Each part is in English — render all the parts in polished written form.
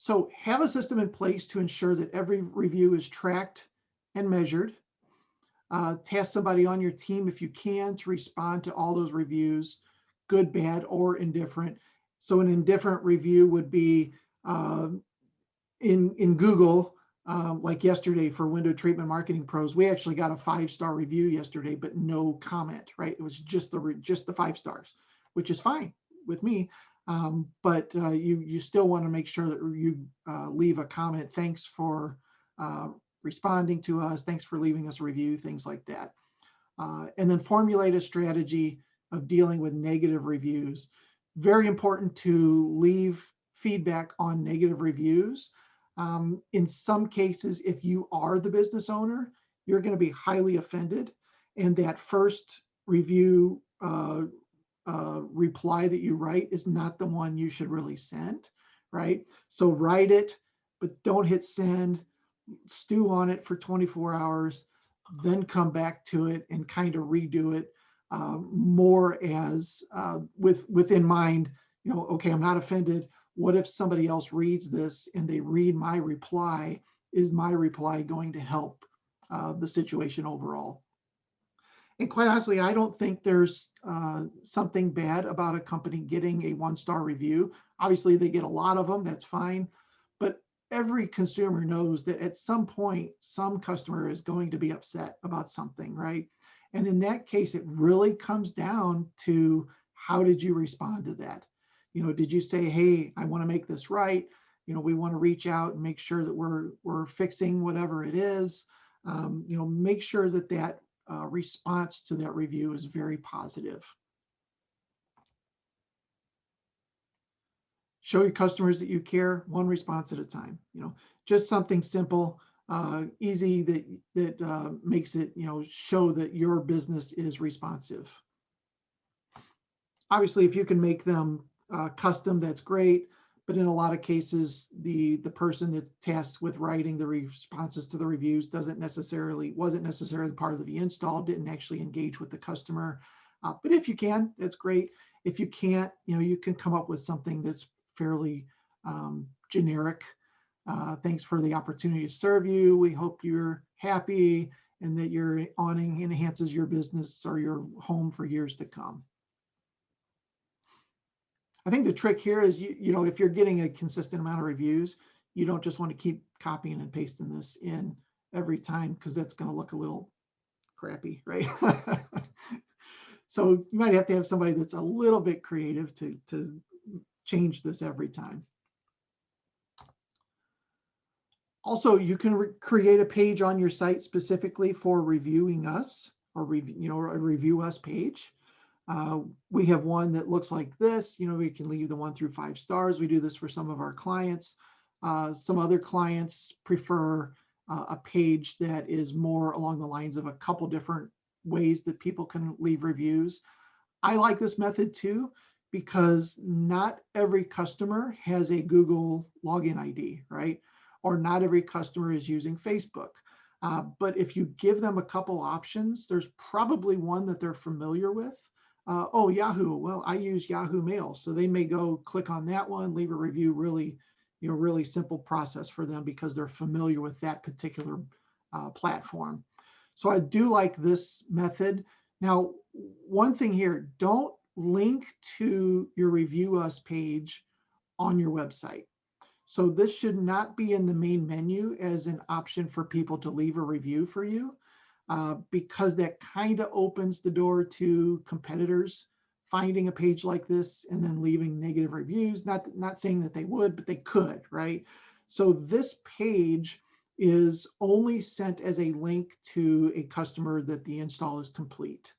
So have a system in place to ensure that every review is tracked and measured. Task somebody on your team if you can to respond to all those reviews, good, bad, or indifferent. So an indifferent review would be uh, in Google, like yesterday for Window Treatment Marketing Pros, we actually got a 5-star review yesterday, but no comment, right? It was just the 5 stars, which is fine with me. But you still want to make sure that you leave a comment. Thanks for responding to us. Thanks for leaving us a review, things like that. And then formulate a strategy of dealing with negative reviews. Very important to leave feedback on negative reviews. In some cases, if you are the business owner, you're going to be highly offended. And that first review reply that you write is not the one you should really send, right? So write it, but don't hit send. Stew on it for 24 hours, then come back to it and kind of redo it more as within mind, okay, I'm not offended. What if somebody else reads this and they read my reply? Is my reply going to help the situation overall? And quite honestly, I don't think there's something bad about a company getting a 1-star review. Obviously, they get a lot of them, that's fine. But every consumer knows that at some point, some customer is going to be upset about something, right? And in that case, it really comes down to how did you respond to that? Did you say, hey, I want to make this right? We want to reach out and make sure that we're fixing whatever it is. Make sure that response to that review is very positive. Show your customers that you care, one response at a time. Just something simple, easy that makes it show that your business is responsive. Obviously, if you can make them custom, that's great. But in a lot of cases, the person that's tasked with writing the responses to the reviews wasn't necessarily part of the install, didn't actually engage with the customer. But if you can, that's great. If you can't, you can come up with something that's fairly generic. Thanks for the opportunity to serve you. We hope you're happy and that your awning enhances your business or your home for years to come. I think the trick here is, if you're getting a consistent amount of reviews, you don't just want to keep copying and pasting this in every time, because that's going to look a little crappy, right? So you might have to have somebody that's a little bit creative to change this every time. Also, you can create a page on your site specifically for reviewing us, or a review us page. We have one that looks like this. We can leave the 1 through 5 stars. We do this for some of our clients. Some other clients prefer a page that is more along the lines of a couple different ways that people can leave reviews. I like this method too, because not every customer has a Google login ID, right? Or not every customer is using Facebook. But if you give them a couple options, there's probably one that they're familiar with. Oh, Yahoo. Well, I use Yahoo Mail. So they may go click on that one, leave a review. Really simple process for them because they're familiar with that particular platform. So I do like this method. Now, one thing here, don't link to your Review Us page on your website. So this should not be in the main menu as an option for people to leave a review for you. Because that kind of opens the door to competitors finding a page like this and then leaving negative reviews. Not saying that they would, but they could, right? So this page is only sent as a link to a customer that the install is complete.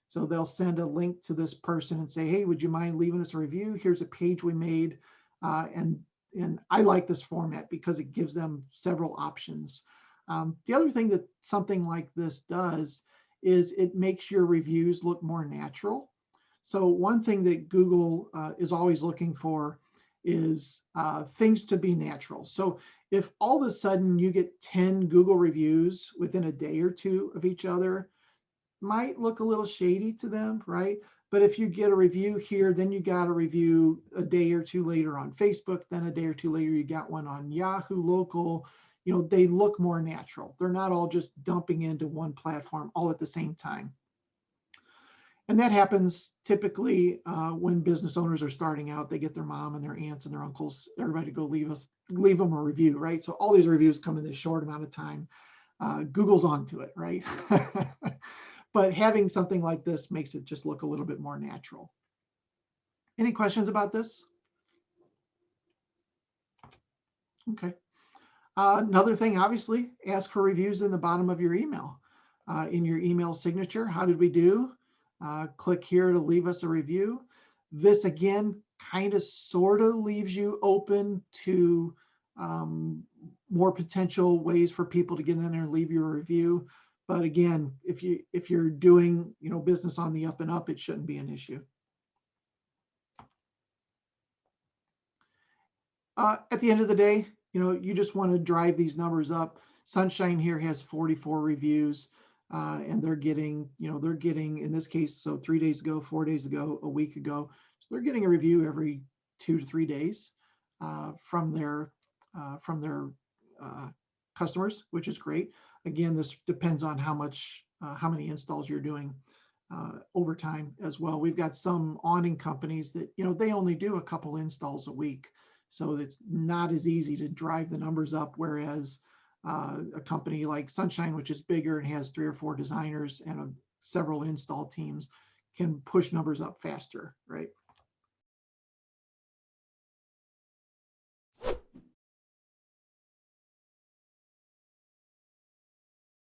So they'll send a link to this person and say, hey, would you mind leaving us a review? Here's a page we made. And I like this format because it gives them several options. The other thing that something like this does is it makes your reviews look more natural. So one thing that Google is always looking for is things to be natural. So if all of a sudden you get 10 Google reviews within a day or two of each other, might look a little shady to them, right? But if you get a review here, then you got a review a day or two later on Facebook, then a day or two later, you got one on Yahoo Local. You know, they look more natural. They're not all just dumping into one platform all at the same time. And that happens typically when business owners are starting out. They get their mom and their aunts and their uncles, everybody to go leave them a review, right? So all these reviews come in this short amount of time. Google's onto it, right? But having something like this makes it just look a little bit more natural. Any questions about this? Okay. Another thing, obviously, ask for reviews in the bottom of your email. In your email signature, how did we do? Click here to leave us a review. This, again, kind of sort of leaves you open to more potential ways for people to get in there and leave you a review. But again, if you're doing business on the up and up, it shouldn't be an issue. At the end of the day, you just want to drive these numbers up. Sunshine here has 44 reviews, and they're getting in this case, so 3 days ago, 4 days ago, a week ago, so they're getting a review every 2 to 3 days from their customers, which is great. Again, this depends on how many installs you're doing over time as well. We've got some awning companies that they only do a couple installs a week. So it's not as easy to drive the numbers up, whereas a company like Sunshine, which is bigger and has 3 or 4 designers and several install teams, can push numbers up faster, right?